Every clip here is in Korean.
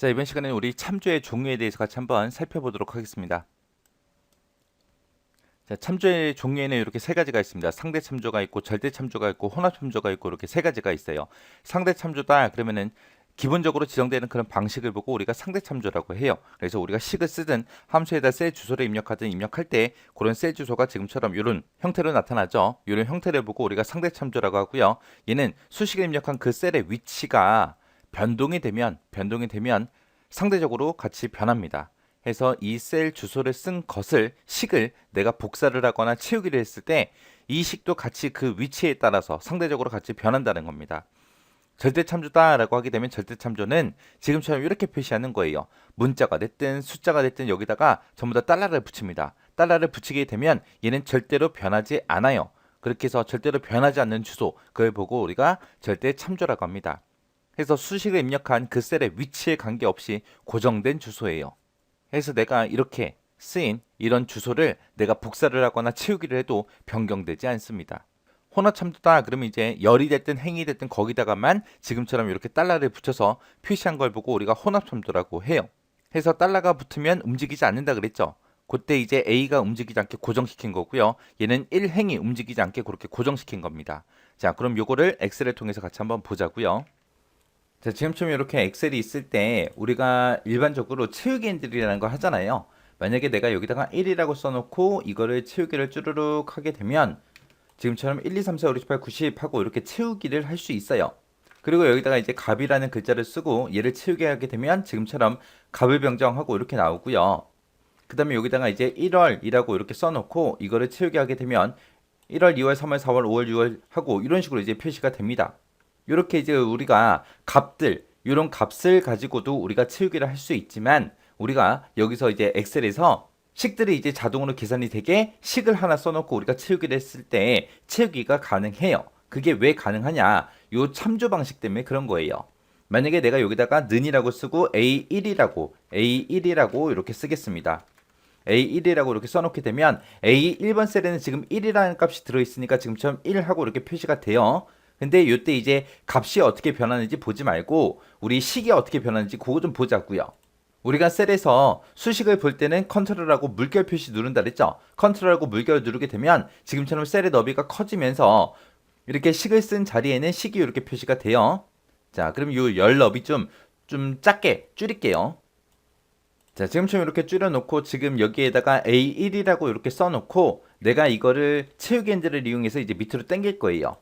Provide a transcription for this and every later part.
자, 이번 시간에는 우리 참조의 종류에 대해서 같이 한번 살펴보도록 하겠습니다. 자, 참조의 종류에는 이렇게 세 가지가 있습니다. 상대 참조가 있고 절대 참조가 있고 혼합 참조가 있고 이렇게 세 가지가 있어요. 상대 참조다 그러면은 기본적으로 지정되는 그런 방식을 보고 우리가 상대 참조라고 해요. 그래서 우리가 식을 쓰든 함수에다 셀 주소를 입력하든 입력할 때 그런 셀 주소가 지금처럼 이런 형태로 나타나죠. 이런 형태를 보고 우리가 상대 참조라고 하고요. 얘는 수식을 입력한 그 셀의 위치가 변동이 되면 상대적으로 같이 변합니다. 해서 이 셀 주소를 쓴 것을 식을 내가 복사를 하거나 채우기를 했을 때 이 식도 같이 그 위치에 따라서 상대적으로 같이 변한다는 겁니다. 절대 참조다라고 하게 되면 절대 참조는 지금처럼 이렇게 표시하는 거예요. 문자가 됐든 숫자가 됐든 여기다가 전부 다 달러를 붙입니다. 달러를 붙이게 되면 얘는 절대로 변하지 않아요. 그렇게 해서 절대로 변하지 않는 주소, 그걸 보고 우리가 절대 참조라고 합니다. 그래서 수식을 입력한 그 셀의 위치에 관계없이 고정된 주소예요. 그래서 내가 이렇게 쓰인 이런 주소를 내가 복사를 하거나 채우기를 해도 변경되지 않습니다. 혼합 참조다 그러면 이제 열이 됐든 행이 됐든 거기다가만 지금처럼 이렇게 달러를 붙여서 표시한 걸 보고 우리가 혼합 참조라고 해요. 해서 달러가 붙으면 움직이지 않는다 그랬죠. 그때 이제 A가 움직이지 않게 고정시킨 거고요. 얘는 1행이 움직이지 않게 그렇게 고정시킨 겁니다. 자, 그럼 요거를 엑셀을 통해서 같이 한번 보자고요. 자, 지금처럼 이렇게 엑셀이 있을 때 우리가 일반적으로 채우기 엔트리라는 걸 하잖아요. 만약에 내가 여기다가 1이라고 써놓고 이거를 채우기를 쭈르륵 하게 되면 지금처럼 1, 2, 3, 4, 5, 6, 7, 8, 90 하고 이렇게 채우기를 할 수 있어요. 그리고 여기다가 이제 값이라는 글자를 쓰고 얘를 채우게 하게 되면 지금처럼 값을 변경하고 이렇게 나오고요. 그 다음에 여기다가 이제 1월이라고 이렇게 써놓고 이거를 채우게 하게 되면 1월, 2월, 3월, 4월, 5월, 6월 하고 이런 식으로 이제 표시가 됩니다. 이렇게 이제 우리가 값들, 이런 값을 가지고도 우리가 채우기를 할 수 있지만 우리가 여기서 이제 엑셀에서 식들이 이제 자동으로 계산이 되게 식을 하나 써놓고 우리가 채우기를 했을 때 채우기가 가능해요. 그게 왜 가능하냐? 요 참조 방식 때문에 그런 거예요. 만약에 내가 여기다가 는이라고 쓰고 A1이라고 이렇게 쓰겠습니다. A1이라고 이렇게 써놓게 되면 A1번 셀에는 지금 1이라는 값이 들어있으니까 지금처럼 1하고 이렇게 표시가 돼요. 근데 이때 이제 값이 어떻게 변하는지 보지 말고 우리 식이 어떻게 변하는지 그거 좀 보자고요. 우리가 셀에서 수식을 볼 때는 컨트롤하고 물결 표시 누른다 그랬죠? 컨트롤하고 물결 누르게 되면 지금처럼 셀의 너비가 커지면서 이렇게 식을 쓴 자리에는 식이 이렇게 표시가 돼요. 자, 그럼 이 열 너비 좀 작게 줄일게요. 자, 지금처럼 이렇게 줄여놓고 지금 여기에다가 A1이라고 이렇게 써놓고 내가 이거를 채우기 핸들을 이용해서 이제 밑으로 당길 거예요.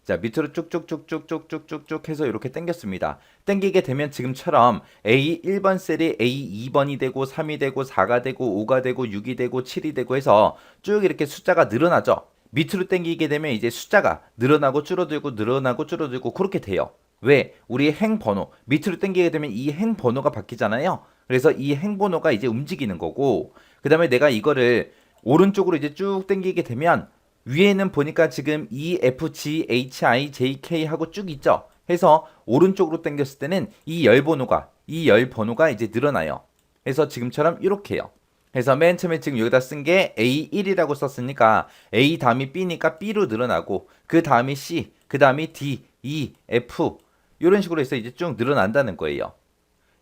자, 밑으로 쭉쭉쭉쭉쭉쭉쭉 해서 이렇게 당겼습니다. 당기게 되면 지금처럼 A1번 셀이 A2번이 되고 3이 되고 4가 되고 5가 되고 6이 되고 7이 되고 해서 쭉 이렇게 숫자가 늘어나죠. 밑으로 당기게 되면 이제 숫자가 늘어나고 줄어들고 그렇게 돼요. 왜? 우리 행 번호 밑으로 당기게 되면 이 행 번호가 바뀌잖아요. 그래서 이 행 번호가 이제 움직이는 거고 그 다음에 내가 이거를 오른쪽으로 이제 쭉 당기게 되면 위에는 보니까 지금 E, F, G, H, I, J, K 하고 쭉 있죠. 해서 오른쪽으로 당겼을 때는 이 열 번호가 이제 늘어나요. 그래서 지금처럼 이렇게요. 그래서 맨 처음에 지금 여기다 쓴 게 A1이라고 썼으니까 A 다음이 B니까 B로 늘어나고 그 다음이 C, 그 다음이 D, E, F 이런 식으로 해서 이제 쭉 늘어난다는 거예요.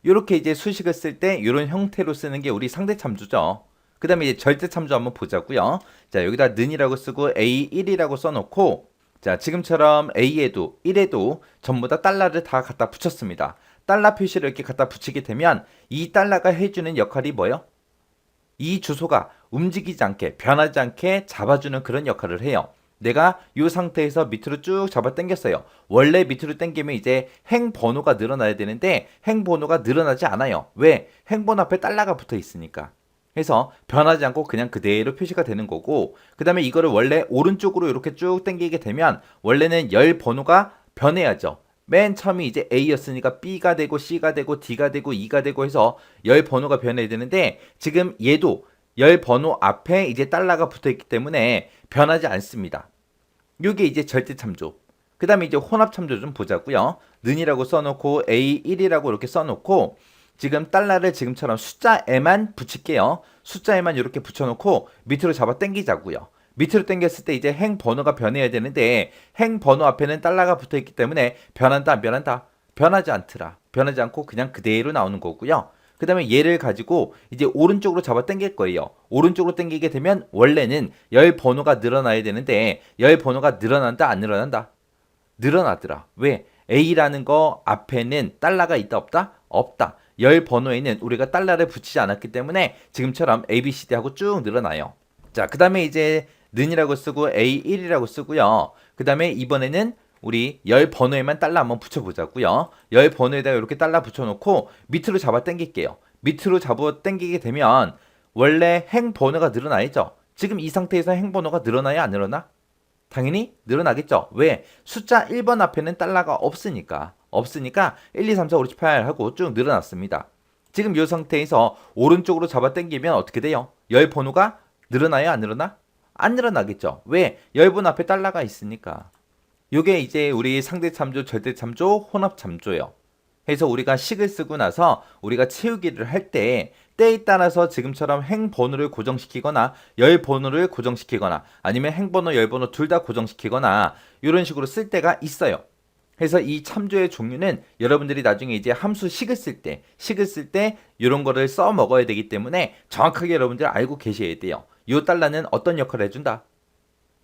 이렇게 이제 수식을 쓸 때 이런 형태로 쓰는 게 우리 상대 참조죠. 그 다음에 이제 절대 참조 한번 보자고요. 자, 여기다 는이라고 쓰고 A1이라고 써놓고 자, 지금처럼 A에도 1에도 전부 다 달러를 다 갖다 붙였습니다. 달러 표시를 이렇게 갖다 붙이게 되면 이 달러가 해주는 역할이 뭐예요? 이 주소가 움직이지 않게 변하지 않게 잡아주는 그런 역할을 해요. 내가 이 상태에서 밑으로 쭉 잡아 당겼어요. 원래 밑으로 당기면 이제 행 번호가 늘어나야 되는데 행 번호가 늘어나지 않아요. 왜? 행 번호 앞에 달러가 붙어 있으니까. 해서 변하지 않고 그냥 그대로 표시가 되는 거고 그 다음에 이거를 원래 오른쪽으로 이렇게 쭉 당기게 되면 원래는 열 번호가 변해야죠. 맨 처음이 이제 A였으니까 B가 되고 C가 되고 D가 되고 E가 되고 해서 열 번호가 변해야 되는데 지금 얘도 열 번호 앞에 이제 달러가 붙어 있기 때문에 변하지 않습니다. 이게 이제 절대 참조. 그 다음에 이제 혼합 참조 좀 보자고요. 는이라고 써놓고 A1이라고 이렇게 써놓고 지금 달러를 지금처럼 숫자에만 붙일게요. 숫자에만 이렇게 붙여놓고 밑으로 잡아 당기자고요. 밑으로 당겼을 때 이제 행 번호가 변해야 되는데 행 번호 앞에는 달러가 붙어있기 때문에 변한다 안 변한다? 변하지 않더라. 변하지 않고 그냥 그대로 나오는 거고요. 그 다음에 얘를 가지고 이제 오른쪽으로 잡아 당길 거예요. 오른쪽으로 당기게 되면 원래는 열 번호가 늘어나야 되는데 열 번호가 늘어난다 안 늘어난다? 늘어나더라. 왜? A라는 거 앞에는 달러가 있다 없다? 없다. 열 번호에는 우리가 달러를 붙이지 않았기 때문에 지금처럼 A, B, C, D 하고 쭉 늘어나요. 자, 그 다음에 이제 는이라고 쓰고 A1이라고 쓰고요. 그 다음에 이번에는 우리 열 번호에만 달러 한번 붙여보자고요. 열 번호에다가 이렇게 달러 붙여놓고 밑으로 잡아 당길게요. 밑으로 잡아 당기게 되면 원래 행 번호가 늘어나야죠. 지금 이 상태에서 행 번호가 늘어나야 안 늘어나? 당연히 늘어나겠죠. 왜? 숫자 1번 앞에는 달러가 없으니까. 없으니까 1, 2, 3, 4, 5, 6, 7, 8 하고 쭉 늘어났습니다. 지금 이 상태에서 오른쪽으로 잡아 당기면 어떻게 돼요? 열 번호가 늘어나요? 안 늘어나? 안 늘어나겠죠. 왜? 열 번호 앞에 달러가 있으니까. 요게 이제 우리 상대 참조, 절대 참조, 혼합 참조예요. 그래서 우리가 식을 쓰고 나서 우리가 채우기를 할 때 때에 따라서 지금처럼 행 번호를 고정시키거나 열 번호를 고정시키거나 아니면 행 번호, 열 번호 둘 다 고정시키거나 이런 식으로 쓸 때가 있어요. 그래서 이 참조의 종류는 여러분들이 나중에 이제 함수 식을 쓸 때 이런 거를 써 먹어야 되기 때문에 정확하게 여러분들 알고 계셔야 돼요. 요 달러는 어떤 역할을 해준다?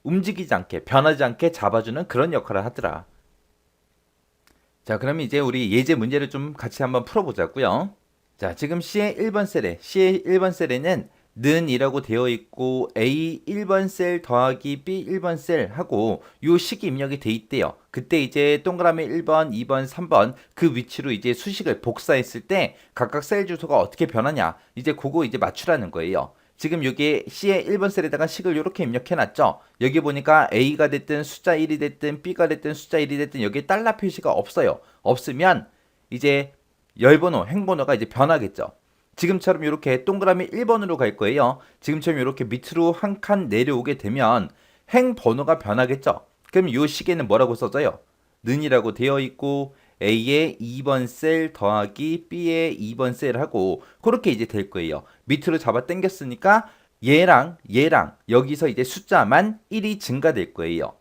움직이지 않게, 변하지 않게 잡아주는 그런 역할을 하더라. 자, 그러면 이제 우리 예제 문제를 좀 같이 한번 풀어보자고요. 자, 지금 C의 1번 셀에는 는이라고 되어 있고 A 1번 셀 더하기 B 1번 셀 하고 요 식이 입력이 돼 있대요. 그때 이제 동그라미 1번, 2번, 3번 그 위치로 이제 수식을 복사했을 때 각각 셀 주소가 어떻게 변하냐 이제 그거 이제 맞추라는 거예요. 지금 여기 C의 1번 셀에다가 식을 이렇게 입력해놨죠. 여기 보니까 A가 됐든 숫자 1이 됐든 B가 됐든 숫자 1이 됐든 여기에 달러 표시가 없어요. 없으면 이제 열번호, 행번호가 이제 변하겠죠. 지금처럼 이렇게 동그라미 1번으로 갈 거예요. 지금처럼 이렇게 밑으로 한 칸 내려오게 되면 행번호가 변하겠죠. 그럼 이 식에는 뭐라고 써져요? 는이라고 되어 있고 A의 2번 셀 더하기 B의 2번 셀하고 그렇게 이제 될 거예요. 밑으로 잡아 당겼으니까 얘랑 여기서 이제 숫자만 1이 증가될 거예요.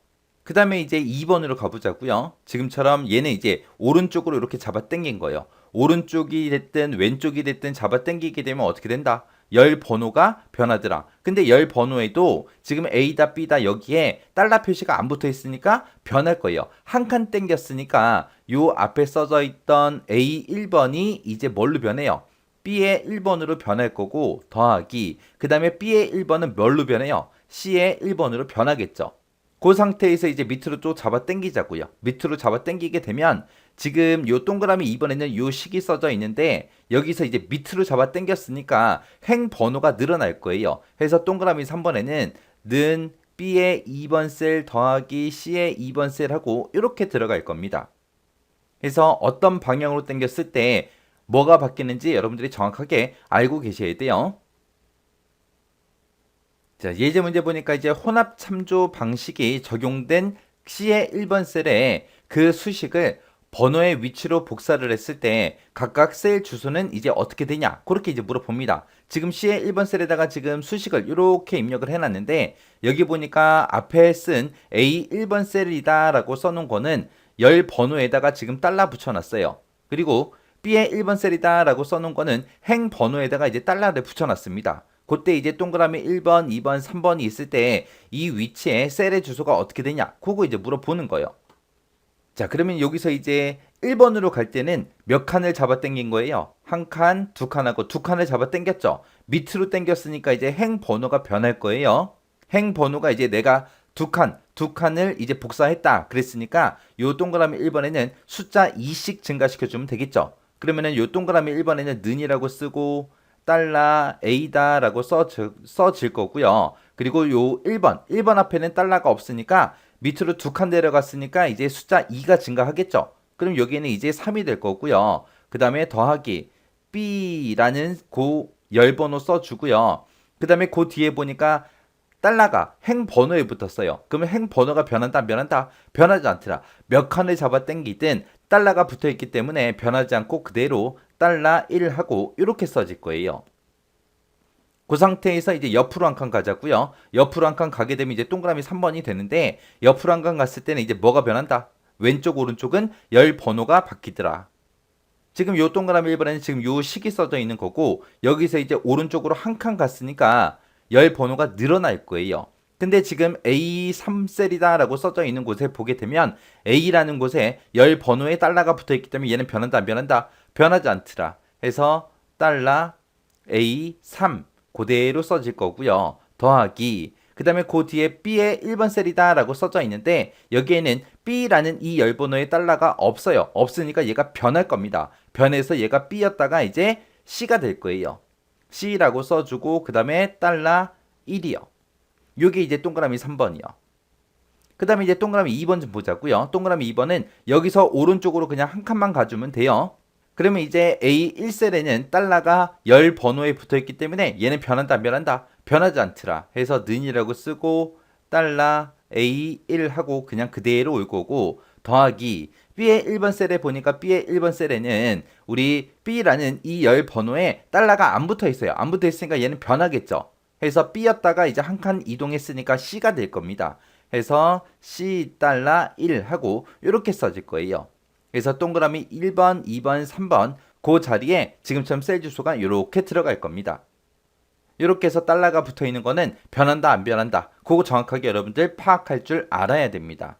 그 다음에 이제 2번으로 가보자고요. 지금처럼 얘는 이제 오른쪽으로 이렇게 잡아 당긴 거예요. 오른쪽이 됐든 왼쪽이 됐든 잡아 당기게 되면 어떻게 된다? 열 번호가 변하더라. 근데 열 번호에도 지금 A다 B다 여기에 달러 표시가 안 붙어 있으니까 변할 거예요. 한 칸 당겼으니까 요 앞에 써져 있던 A 1번이 이제 뭘로 변해요? B의 1번으로 변할 거고 더하기 그 다음에 B의 1번은 뭘로 변해요? C의 1번으로 변하겠죠. 그 상태에서 이제 밑으로 또 잡아 당기자고요. 밑으로 잡아 당기게 되면 지금 요 동그라미 2번에는 요 식이 써져 있는데 여기서 이제 밑으로 잡아 당겼으니까 행 번호가 늘어날 거예요. 그래서 동그라미 3번에는 는 B의 2번 셀 더하기 C의 2번 셀하고 이렇게 들어갈 겁니다. 그래서 어떤 방향으로 당겼을 때 뭐가 바뀌는지 여러분들이 정확하게 알고 계셔야 돼요. 자, 예제 문제 보니까 이제 혼합 참조 방식이 적용된 C의 1번 셀에 그 수식을 번호의 위치로 복사를 했을 때 각각 셀 주소는 이제 어떻게 되냐? 그렇게 이제 물어봅니다. 지금 C의 1번 셀에다가 지금 수식을 이렇게 입력을 해놨는데 여기 보니까 앞에 쓴 A 1번 셀이다 라고 써놓은 거는 열 번호에다가 지금 달러 붙여놨어요. 그리고 B의 1번 셀이다 라고 써놓은 거는 행 번호에다가 이제 달러를 붙여놨습니다. 그때 이제 동그라미 1번, 2번, 3번이 있을 때 이 위치에 셀의 주소가 어떻게 되냐? 그거 이제 물어보는 거예요. 자, 그러면 여기서 이제 1번으로 갈 때는 몇 칸을 잡아 당긴 거예요? 한 칸, 두 칸하고 두 칸을 잡아 당겼죠. 밑으로 당겼으니까 이제 행 번호가 변할 거예요. 행 번호가 이제 내가 두 칸을 이제 복사했다. 그랬으니까 요 동그라미 1번에는 숫자 2씩 증가시켜주면 되겠죠. 그러면은 요 동그라미 1번에는 는이라고 쓰고 달러 A다 라고 써질 거고요. 그리고 요 1번 앞에는 달러가 없으니까 밑으로 두 칸 내려갔으니까 이제 숫자 2가 증가하겠죠. 그럼 여기에는 이제 3이 될 거고요. 그 다음에 더하기 B라는 그 열번호 써주고요. 그 다음에 그 뒤에 보니까 달러가 행 번호에 붙었어요. 그러면 행 번호가 변한다 안 변한다? 변하지 않더라. 몇 칸을 잡아 당기든 달러가 붙어 있기 때문에 변하지 않고 그대로 달러 1하고 이렇게 써질 거예요. 그 상태에서 이제 옆으로 한 칸 가자고요. 옆으로 한 칸 가게 되면 이제 동그라미 3번이 되는데 옆으로 한 칸 갔을 때는 이제 뭐가 변한다? 왼쪽 오른쪽은 열 번호가 바뀌더라. 지금 요 동그라미 1번에는 지금 요 식이 써져 있는 거고 여기서 이제 오른쪽으로 한 칸 갔으니까 열 번호가 늘어날 거예요. 근데 지금 A3셀이다 라고 써져 있는 곳에 보게 되면 A라는 곳에 열 번호의 달러가 붙어 있기 때문에 얘는 변한다 안 변한다? 변하지 않더라. 해서 달러 A3 그대로 써질 거고요. 더하기 그 다음에 그 뒤에 B의 1번 셀이다 라고 써져 있는데 여기에는 B라는 이 열번호의 달러가 없어요. 없으니까 얘가 변할 겁니다. 변해서 얘가 B였다가 이제 C가 될 거예요. C라고 써주고 그 다음에 달러 1이요. 요게 이제 동그라미 3번이요. 그 다음에 이제 동그라미 2번 좀 보자고요. 동그라미 2번은 여기서 오른쪽으로 그냥 한 칸만 가주면 돼요. 그러면 이제 A1셀에는 달러가 열 번호에 붙어 있기 때문에 얘는 변한다 안 변한다? 변하지 않더라. 해서 는이라고 쓰고 달러 A1 하고 그냥 그대로 올 거고 더하기 B의 1번 셀에 보니까 B의 1번 셀에는 우리 B라는 이 열 번호에 달러가 안 붙어 있어요. 안 붙어 있으니까 얘는 변하겠죠. 해서 B였다가 이제 한 칸 이동했으니까 C가 될 겁니다. 해서 C 달러 1 하고 이렇게 써질 거예요. 그래서 동그라미 1번, 2번, 3번 그 자리에 지금처럼 셀 주소가 이렇게 들어갈 겁니다. 이렇게 해서 달러가 붙어 있는 거는 변한다 안 변한다. 그거 정확하게 여러분들 파악할 줄 알아야 됩니다.